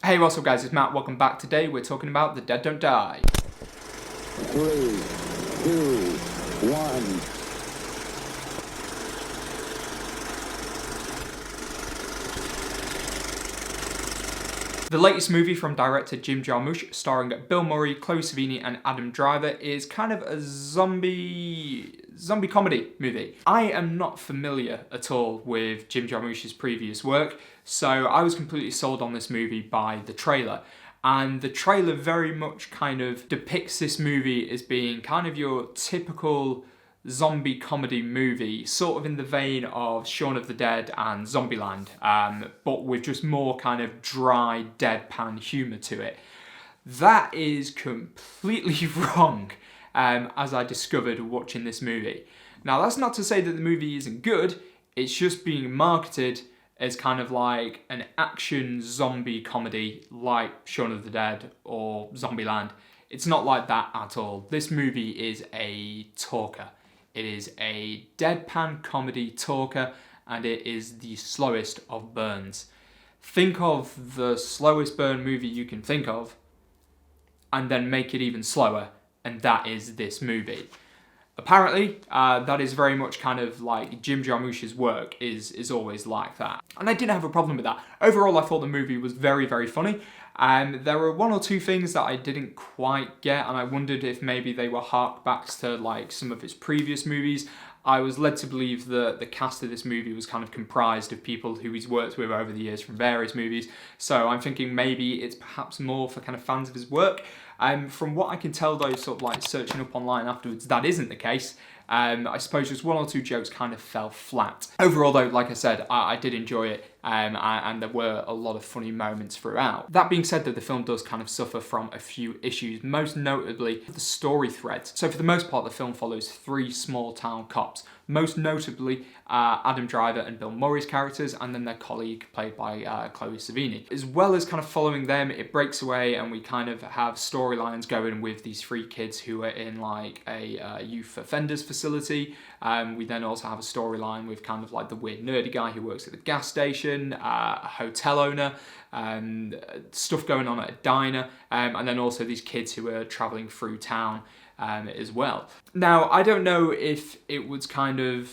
Hey, what's up guys, it's Matt, welcome back. Today we're talking about The Dead Don't Die. 3, 2, 1. The latest movie from director Jim Jarmusch, starring Bill Murray, Chloe Sevigny and Adam Driver, is kind of a zombie comedy movie. I am not familiar at all with Jim Jarmusch's previous work, so I was completely sold on this movie by the trailer. And the trailer very much kind of depicts this movie as being kind of your typical zombie comedy movie, sort of in the vein of Shaun of the Dead and Zombieland, but with just more kind of dry, deadpan humour to it. That is completely wrong, as I discovered watching this movie. Now, that's not to say that the movie isn't good, it's just being marketed as kind of like an action zombie comedy like Shaun of the Dead or Zombieland. It's not like that at all. This movie is a talker. It is a deadpan comedy talker, and it is the slowest of burns. Think of the slowest burn movie you can think of, and then make it even slower, and that is this movie. Apparently, that is very much kind of like Jim Jarmusch's work is always like that. And I didn't have a problem with that. Overall, I thought the movie was very, very funny. There were one or two things that I didn't quite get, and I wondered if maybe they were harkbacks to like some of his previous movies. I was led to believe that the cast of this movie was kind of comprised of people who he's worked with over the years from various movies. So I'm thinking maybe it's perhaps more for kind of fans of his work. From what I can tell though, sort of like searching up online afterwards, that isn't the case. I suppose just one or two jokes kind of fell flat. Overall though, like I said, I did enjoy it, and there were a lot of funny moments throughout. That being said though, the film does kind of suffer from a few issues, most notably the story threads. So for the most part, the film follows three small town cops, most notably Adam Driver and Bill Murray's characters, and then their colleague played by Chloe Sevigny. As well as kind of following them, it breaks away and we kind of have storylines going with these three kids who are in like a youth offenders facility. We then also have a storyline with kind of like the weird nerdy guy who works at the gas station, a hotel owner, stuff going on at a diner, and then also these kids who are travelling through town as well. Now, I don't know if it was kind of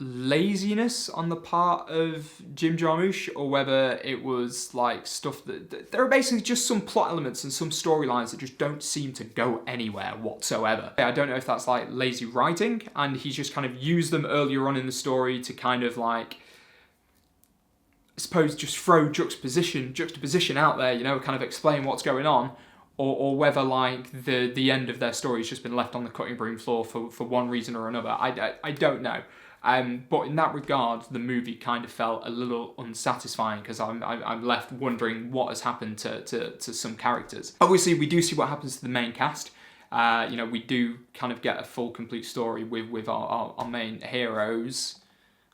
laziness on the part of Jim Jarmusch, or whether it was like stuff that there are basically just some plot elements and some storylines that just don't seem to go anywhere whatsoever. I don't know if that's like lazy writing and he's just kind of used them earlier on in the story to kind of like, I suppose, just throw juxtaposition out there, you know, kind of explain what's going on, or whether like the end of their story has just been left on the cutting room floor for one reason or another. I don't know. But in that regard, the movie kind of felt a little unsatisfying because I'm left wondering what has happened to some characters. Obviously, we do see what happens to the main cast. You know, we do kind of get a full, complete story with our main heroes.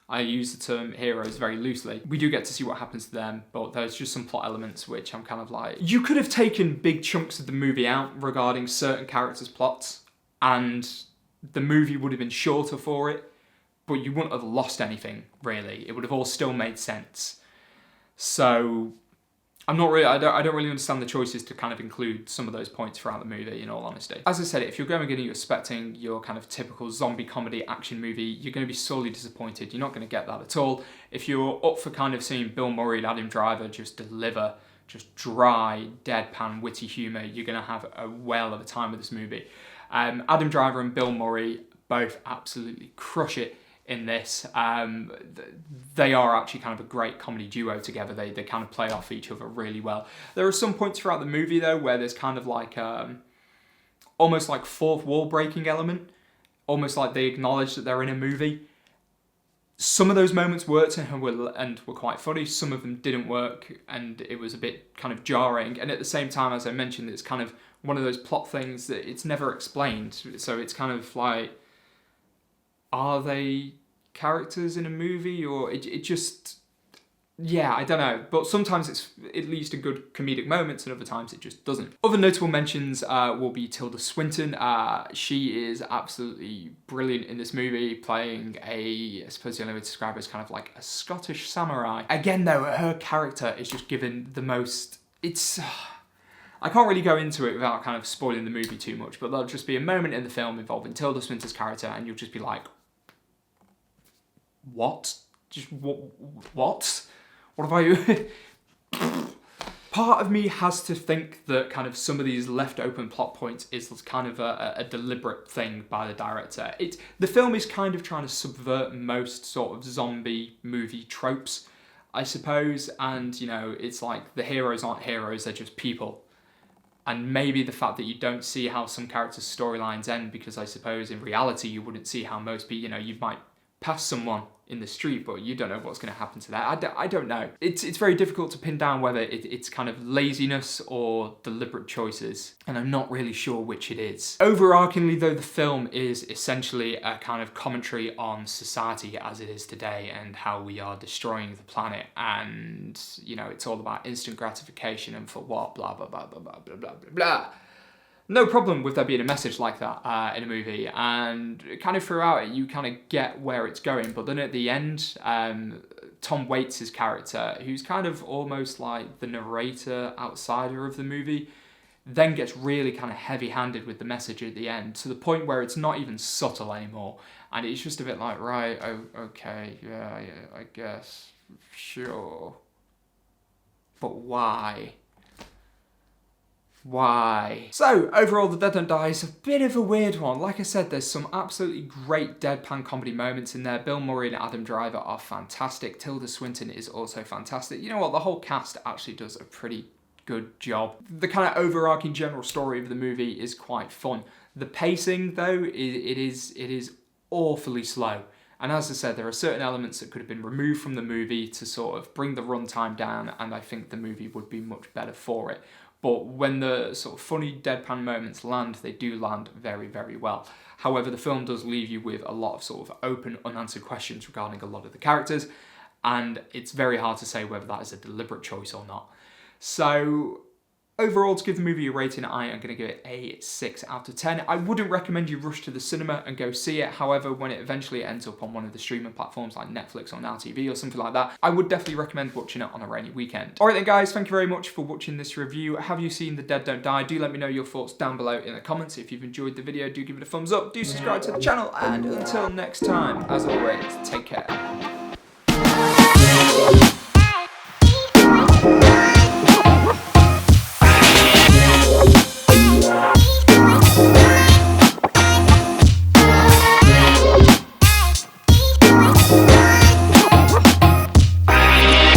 I use the term heroes very loosely. We do get to see what happens to them, but there's just some plot elements which I'm kind of like, you could have taken big chunks of the movie out regarding certain characters' plots, and the movie would have been shorter for it, but you wouldn't have lost anything, really. It would have all still made sense. So I don't really understand the choices to kind of include some of those points throughout the movie, in all honesty. As I said, if you're going in and you're expecting your kind of typical zombie comedy action movie, you're going to be sorely disappointed. You're not going to get that at all. If you're up for kind of seeing Bill Murray and Adam Driver just deliver just dry, deadpan, witty humour, you're going to have a whale of a time with this movie. Adam Driver and Bill Murray both absolutely crush it in this. They are actually kind of a great comedy duo together. They kind of play off each other really well. There are some points throughout the movie though where there's kind of like almost like fourth wall breaking element, almost like they acknowledge that they're in a movie. Some of those moments worked and were quite funny. Some of them didn't work and it was a bit kind of jarring. And at the same time, as I mentioned, it's kind of one of those plot things that it's never explained. So it's kind of like, are they characters in a movie, or it just, yeah, I don't know, but sometimes it's at least in good comedic moments and other times it just doesn't. Other notable mentions will be Tilda Swinton. She is absolutely brilliant in this movie, playing I suppose the only way to describe her is kind of like a Scottish samurai. Again though, her character is just given the most, I can't really go into it without kind of spoiling the movie too much, but there'll just be a moment in the film involving Tilda Swinton's character and you'll just be like, what? Just what? What have I... Part of me has to think that kind of some of these left open plot points is kind of a deliberate thing by the director. The film is kind of trying to subvert most sort of zombie movie tropes, I suppose, and, you know, it's like the heroes aren't heroes, they're just people. And maybe the fact that you don't see how some characters' storylines end, because I suppose in reality you wouldn't see how most people, you know, you might pass someone in the street, but you don't know what's going to happen to that. I don't know. It's very difficult to pin down whether it's kind of laziness or deliberate choices, and I'm not really sure which it is. Overarchingly though, the film is essentially a kind of commentary on society as it is today and how we are destroying the planet, and, you know, it's all about instant gratification and for what, blah, blah, blah, blah, blah, blah, blah, blah, blah. No problem with there being a message like that in a movie, and kind of throughout it you kind of get where it's going, but then at the end, Tom Waits' character, who's kind of almost like the narrator outsider of the movie, then gets really kind of heavy-handed with the message at the end, to the point where it's not even subtle anymore, and it's just a bit like, right, oh, okay, yeah, I guess, sure, but why? Why? So, overall, The Dead Don't Die is a bit of a weird one. Like I said, there's some absolutely great deadpan comedy moments in there. Bill Murray and Adam Driver are fantastic. Tilda Swinton is also fantastic. You know what? The whole cast actually does a pretty good job. The kind of overarching general story of the movie is quite fun. The pacing, though, it is awfully slow. And as I said, there are certain elements that could have been removed from the movie to sort of bring the runtime down, and I think the movie would be much better for it. But when the sort of funny deadpan moments land, they do land very, very well. However, the film does leave you with a lot of sort of open, unanswered questions regarding a lot of the characters, and it's very hard to say whether that is a deliberate choice or not. So, overall, to give the movie a rating, I am going to give it a 6 out of 10. I wouldn't recommend you rush to the cinema and go see it. However, when it eventually ends up on one of the streaming platforms like Netflix or Now TV or something like that, I would definitely recommend watching it on a rainy weekend. Alright then guys, thank you very much for watching this review. Have you seen The Dead Don't Die? Do let me know your thoughts down below in the comments. If you've enjoyed the video, do give it a thumbs up, do subscribe to the channel, and until next time, as always, take care.